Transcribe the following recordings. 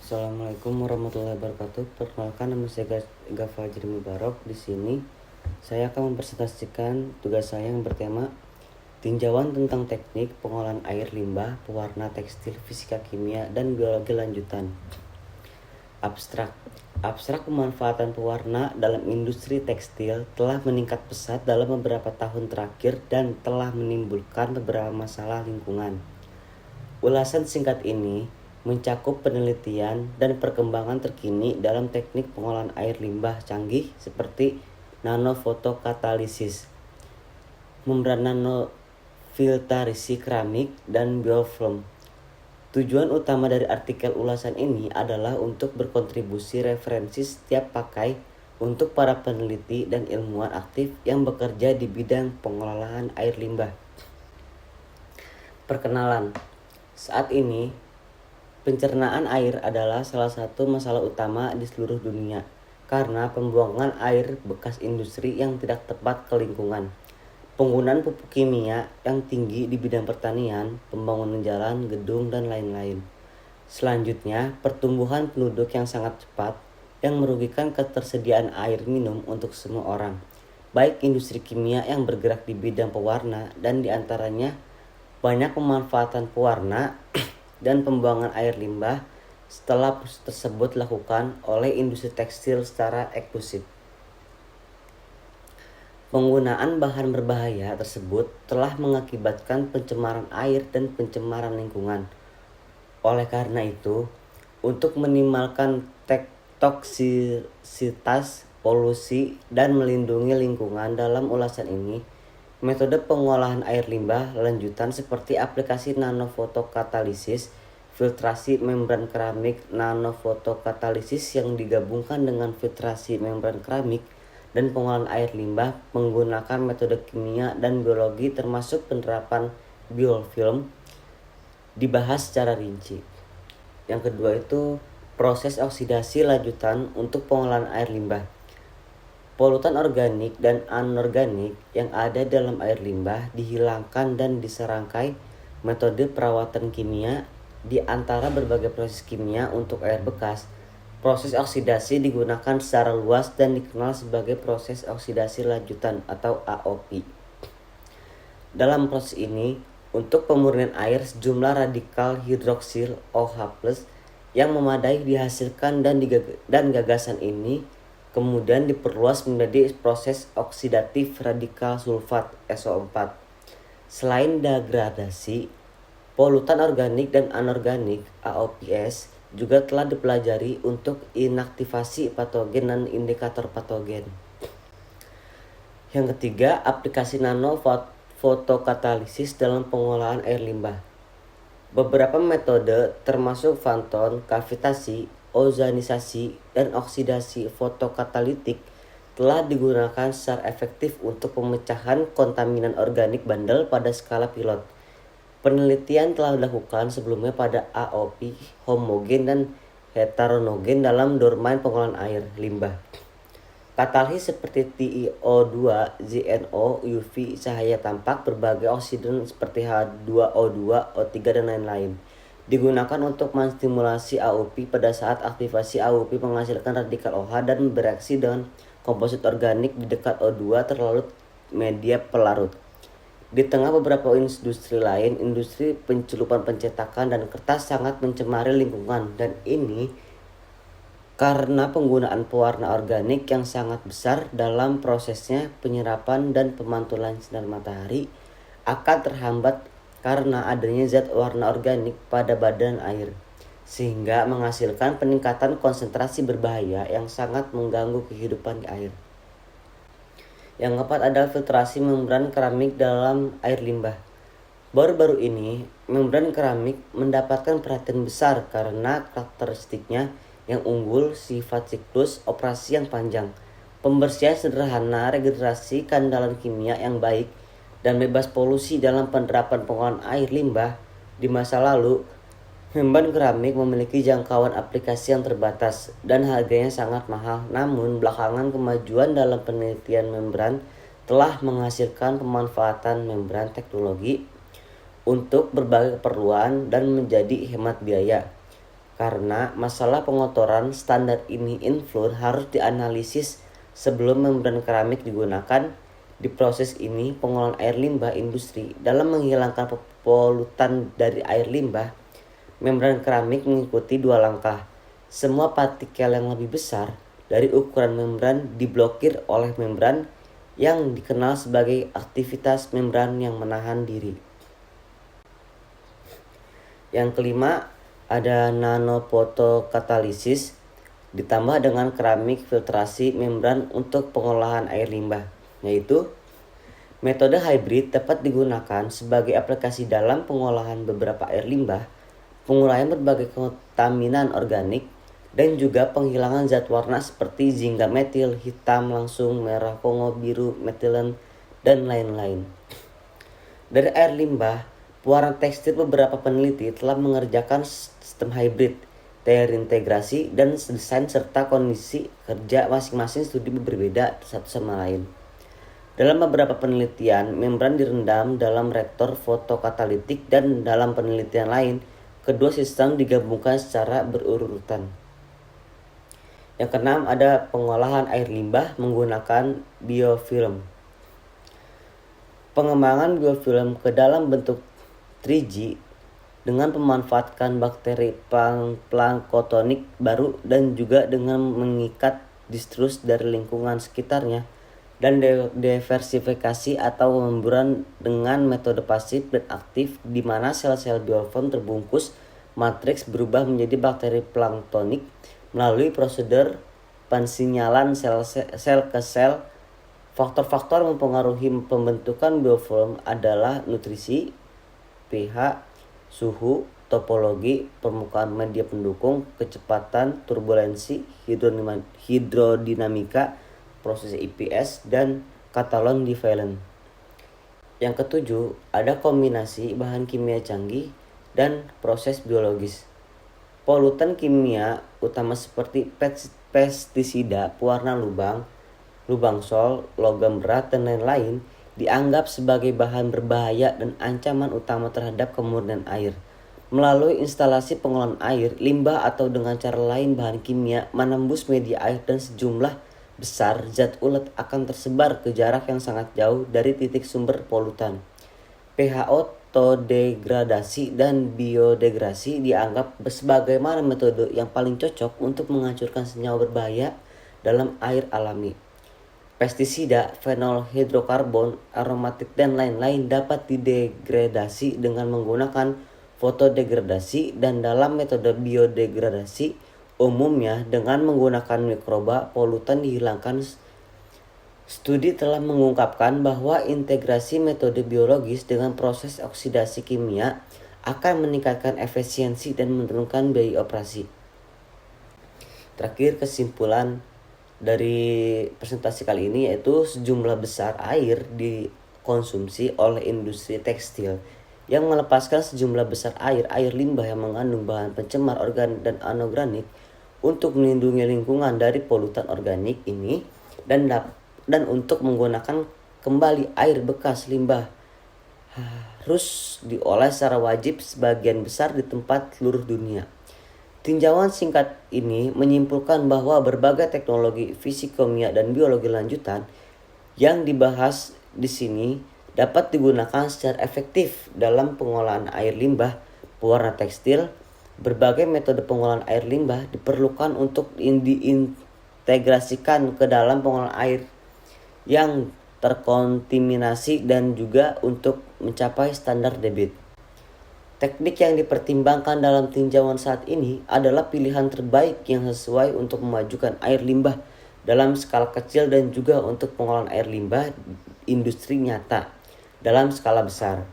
Assalamualaikum warahmatullahi wabarakatuh. Perkenalkan, nama saya Gafajri Mubarok. Di sini saya akan mempresentasikan tugas saya yang bertema tinjauan tentang teknik pengolahan air limbah, pewarna tekstil, fisika kimia, dan biologi lanjutan. Abstrak. Abstrak pemanfaatan pewarna dalam industri tekstil telah meningkat pesat dalam beberapa tahun terakhir dan telah menimbulkan beberapa masalah lingkungan. Ulasan singkat ini mencakup penelitian dan perkembangan terkini dalam teknik pengolahan air limbah canggih seperti nanofotokatalisis, membran nanofiltrasi keramik, dan biofilm. Tujuan utama dari artikel ulasan ini adalah untuk berkontribusi referensi setiap pakai untuk para peneliti dan ilmuwan aktif yang bekerja di bidang pengolahan air limbah. Perkenalan. Saat ini, pencernaan air adalah salah satu masalah utama di seluruh dunia karena pembuangan air bekas industri yang tidak tepat ke lingkungan, penggunaan pupuk kimia yang tinggi di bidang pertanian, pembangunan jalan, gedung, dan lain-lain. Selanjutnya, pertumbuhan penduduk yang sangat cepat yang merugikan ketersediaan air minum untuk semua orang, baik industri kimia yang bergerak di bidang pewarna dan diantaranya banyak pemanfaatan pewarna dan pembuangan air limbah setelah proses tersebut dilakukan oleh industri tekstil secara eksklusif. Penggunaan bahan berbahaya tersebut telah mengakibatkan pencemaran air dan pencemaran lingkungan. Oleh karena itu, untuk minimalkan toksisitas, polusi, dan melindungi lingkungan dalam ulasan ini, metode pengolahan air limbah lanjutan seperti aplikasi nanofotokatalisis, filtrasi membran keramik, nanofotokatalisis yang digabungkan dengan filtrasi membran keramik, dan pengolahan air limbah menggunakan metode kimia dan biologi termasuk penerapan biofilm dibahas secara rinci. Yang kedua itu proses oksidasi lanjutan untuk pengolahan air limbah. Polutan organik dan anorganik yang ada dalam air limbah dihilangkan dan diserangkai metode perawatan kimia di antara berbagai proses kimia untuk air bekas. Proses oksidasi digunakan secara luas dan dikenal sebagai proses oksidasi lanjutan atau AOP. Dalam proses ini, untuk pemurnian air sejumlah radikal hidroksil OH+ yang memadai dihasilkan dan gagasan ini kemudian diperluas menjadi proses oksidatif radikal sulfat SO4. Selain degradasi, polutan organik dan anorganik AOPs juga telah dipelajari untuk inaktivasi patogen dan indikator patogen. Yang ketiga, aplikasi nanofotokatalisis dalam pengolahan air limbah. Beberapa metode termasuk Vanton, kavitasi, ozonisasi, dan oksidasi fotokatalitik telah digunakan secara efektif untuk pemecahan kontaminan organik bandel pada skala pilot. Penelitian telah dilakukan sebelumnya pada AOP homogen dan heterogen dalam domain pengolahan air limbah. Katalisis seperti TiO2, ZnO, UV, cahaya tampak, berbagai oksidan seperti H2O2, O3, dan lain-lain digunakan untuk menstimulasi AOP. Pada saat aktivasi AOP menghasilkan radikal OH dan bereaksi dengan komposit organik di dekat O2 terlalu media pelarut. Di tengah beberapa industri lain, industri pencelupan pencetakan dan kertas sangat mencemari lingkungan, dan ini karena penggunaan pewarna organik yang sangat besar dalam prosesnya. Penyerapan dan pemantulan sinar matahari akan terhambat karena adanya zat warna organik pada badan air, sehingga menghasilkan peningkatan konsentrasi berbahaya yang sangat mengganggu kehidupan di air. Yang keempat adalah filtrasi membran keramik dalam air limbah. Baru-baru ini, membran keramik mendapatkan perhatian besar karena karakteristiknya yang unggul, sifat siklus operasi yang panjang, pembersihan sederhana, regenerasi kandalan kimia yang baik, dan bebas polusi dalam penerapan pengolahan air limbah. Di masa lalu, membran keramik memiliki jangkauan aplikasi yang terbatas dan harganya sangat mahal. Namun, belakangan kemajuan dalam penelitian membran telah menghasilkan pemanfaatan membran teknologi untuk berbagai keperluan dan menjadi hemat biaya. Karena masalah pengotoran standar ini inflow harus dianalisis sebelum membran keramik digunakan. Di proses ini, pengolahan air limbah industri dalam menghilangkan polutan dari air limbah, membran keramik mengikuti 2 langkah. Semua partikel yang lebih besar dari ukuran membran diblokir oleh membran yang dikenal sebagai aktivitas membran yang menahan diri. Yang kelima, ada nanofotokatalisis ditambah dengan keramik filtrasi membran untuk pengolahan air limbah, yaitu metode hybrid dapat digunakan sebagai aplikasi dalam pengolahan beberapa air limbah, penguraian berbagai kontaminan organik, dan juga penghilangan zat warna seperti zingga metil, hitam langsung, merah Kongo, biru, metilen, dan lain-lain. Dari air limbah, pewarna tekstil beberapa peneliti telah mengerjakan sistem hybrid, terintegrasi, dan desain serta kondisi kerja masing-masing studi berbeda satu sama lain. Dalam beberapa penelitian, membran direndam dalam reaktor fotokatalitik dan dalam penelitian lain, kedua sistem digabungkan secara berurutan. Yang keenam, ada pengolahan air limbah menggunakan biofilm. Pengembangan biofilm ke dalam bentuk 3G dengan memanfaatkan bakteri planktonik baru dan juga dengan mengikat distrus dari lingkungan sekitarnya dan diversifikasi atau pemburuan dengan metode pasif dan aktif di mana sel-sel biofilm terbungkus matriks berubah menjadi bakteri planktonik melalui prosedur pensinyalan sel ke sel. Faktor-faktor mempengaruhi pembentukan biofilm adalah nutrisi, pH, suhu, topologi, permukaan media pendukung, kecepatan, turbulensi, hidrodinamika, proses IPS, dan katalon divalent. Yang ketujuh, ada kombinasi bahan kimia canggih dan proses biologis. Polutan kimia utama seperti pestisida, pewarna lubang sol, logam berat, dan lain-lain dianggap sebagai bahan berbahaya dan ancaman utama terhadap kemurnian air. Melalui instalasi pengolahan air, limbah atau dengan cara lain bahan kimia menembus media air dan sejumlah besar zat ulet akan tersebar ke jarak yang sangat jauh dari titik sumber polutan. pH autodegradasi dan biodegradasi dianggap sebagaimana metode yang paling cocok untuk menghancurkan senyawa berbahaya dalam air alami. Pestisida, fenol, hidrokarbon, aromatik, dan lain-lain dapat didegradasi dengan menggunakan fotodegradasi dan dalam metode biodegradasi umumnya dengan menggunakan mikroba polutan dihilangkan. Studi telah mengungkapkan bahwa integrasi metode biologis dengan proses oksidasi kimia akan meningkatkan efisiensi dan menurunkan biaya operasi. Terakhir, kesimpulan dari presentasi kali ini yaitu sejumlah besar air dikonsumsi oleh industri tekstil yang melepaskan sejumlah besar air limbah yang mengandung bahan pencemar organik dan anorganik untuk melindungi lingkungan dari polutan organik ini dan untuk menggunakan kembali air bekas limbah harus diolah secara wajib sebagian besar di tempat seluruh dunia. Tinjauan singkat ini menyimpulkan bahwa berbagai teknologi fisikimia dan biologi lanjutan yang dibahas di sini dapat digunakan secara efektif dalam pengolahan air limbah, pewarna tekstil. Berbagai metode pengolahan air limbah diperlukan untuk diintegrasikan ke dalam pengolahan air yang terkontaminasi dan juga untuk mencapai standar debit. Teknik yang dipertimbangkan dalam tinjauan saat ini adalah pilihan terbaik yang sesuai untuk memajukan air limbah dalam skala kecil dan juga untuk pengolahan air limbah industri nyata dalam skala besar.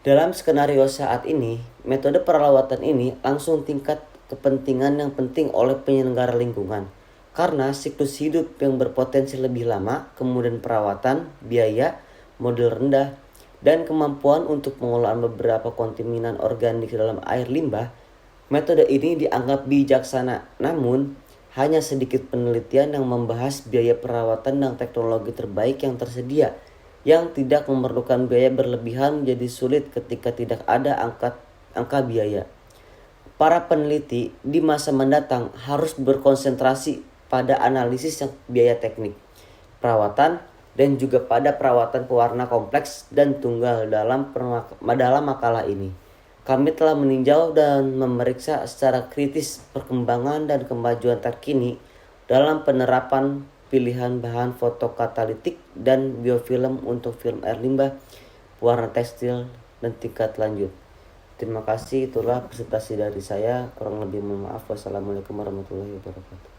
Dalam skenario saat ini, metode perawatan ini langsung tingkat kepentingan yang penting oleh penyelenggara lingkungan. Karena siklus hidup yang berpotensi lebih lama, kemudian perawatan, biaya, modal rendah, dan kemampuan untuk pengolahan beberapa kontaminan organik dalam air limbah, metode ini dianggap bijaksana. Namun, hanya sedikit penelitian yang membahas biaya perawatan dan teknologi terbaik yang tersedia, yang tidak memerlukan biaya berlebihan menjadi sulit ketika tidak ada angka biaya. para peneliti di masa mendatang harus berkonsentrasi pada analisis yang biaya teknik, perawatan, dan juga pada perawatan pewarna kompleks dan tunggal dalam makalah ini. Kami telah meninjau dan memeriksa secara kritis perkembangan dan kemajuan terkini dalam penerapan pilihan bahan fotokatalitik dan biofilm untuk film air limbah, pewarna tekstil, dan tingkat lanjut. Terima kasih, itulah presentasi dari saya. Kurang lebih mohon maaf. Wassalamualaikum warahmatullahi wabarakatuh.